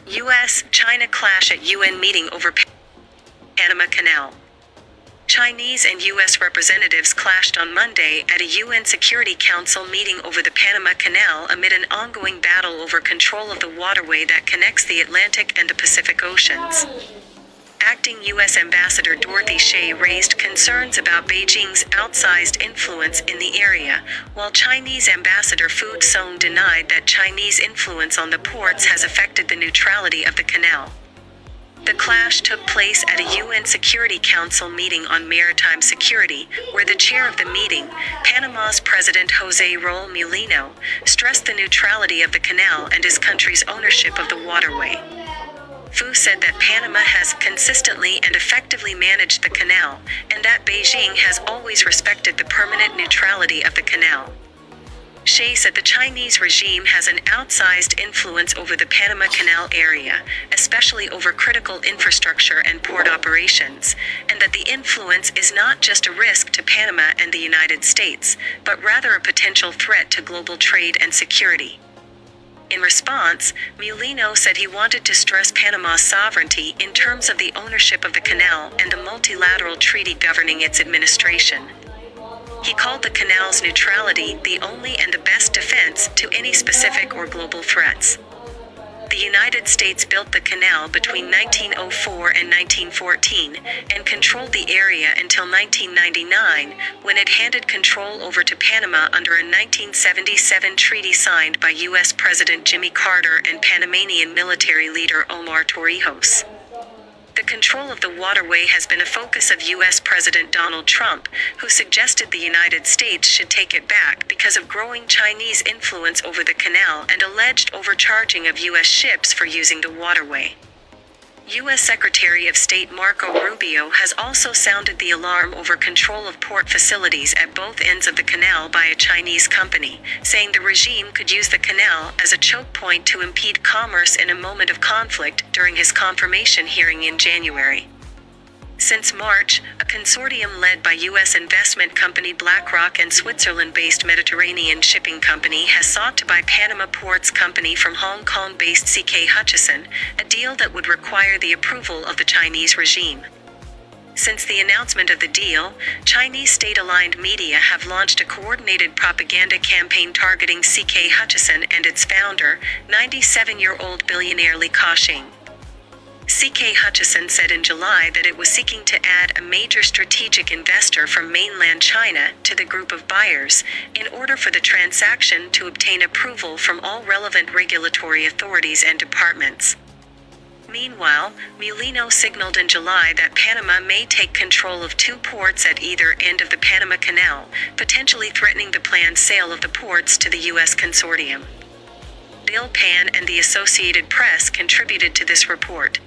U.S.-China clash at UN meeting over Panama Canal. Chinese and U.S. representatives clashed on Monday at a UN Security Council meeting over the Panama Canal amid an ongoing battle over control of the waterway that connects the Atlantic and the Pacific Oceans. Acting U.S. Ambassador Dorothy Shea raised concerns about Beijing's outsized influence in the area, while Chinese Ambassador Fu Song denied that Chinese influence on the ports has affected the neutrality of the canal. The clash took place at a UN Security Council meeting on maritime security, where the chair of the meeting, Panama's President José Raúl Mulino, stressed the neutrality of the canal and his country's ownership of the waterway. Fu said that Panama has consistently and effectively managed the canal, and that Beijing has always respected the permanent neutrality of the canal. Shea said the Chinese regime has an outsized influence over the Panama Canal area, especially over critical infrastructure and port operations, and that the influence is not just a risk to Panama and the United States, but rather a potential threat to global trade and security. In response, Mulino said he wanted to stress Panama's sovereignty in terms of the ownership of the canal and the multilateral treaty governing its administration. He called the canal's neutrality the only and the best defense to any specific or global threats. The United States built the canal between 1904 and 1914 and controlled the area until 1999, when it handed control over to Panama under a 1977 treaty signed by U.S. President Jimmy Carter and Panamanian military leader Omar Torrijos. The control of the waterway has been a focus of U.S. President Donald Trump, who suggested the United States should take it back because of growing Chinese influence over the canal and alleged overcharging of U.S. ships for using the waterway. U.S. Secretary of State Marco Rubio has also sounded the alarm over control of port facilities at both ends of the canal by a Chinese company, saying the regime could use the canal as a choke point to impede commerce in a moment of conflict during his confirmation hearing in January. Since March, a consortium led by U.S. investment company BlackRock and Switzerland-based Mediterranean Shipping Company has sought to buy Panama Ports Company from Hong Kong-based CK Hutchison, a deal that would require the approval of the Chinese regime. Since the announcement of the deal, Chinese state-aligned media have launched a coordinated propaganda campaign targeting CK Hutchison and its founder, 97-year-old billionaire Li Ka-shing. CK Hutchison said in July that it was seeking to add a major strategic investor from mainland China to the group of buyers, in order for the transaction to obtain approval from all relevant regulatory authorities and departments. Meanwhile, Mulino signaled in July that Panama may take control of 2 ports at either end of the Panama Canal, potentially threatening the planned sale of the ports to the U.S. consortium. Bill Pan and the Associated Press contributed to this report.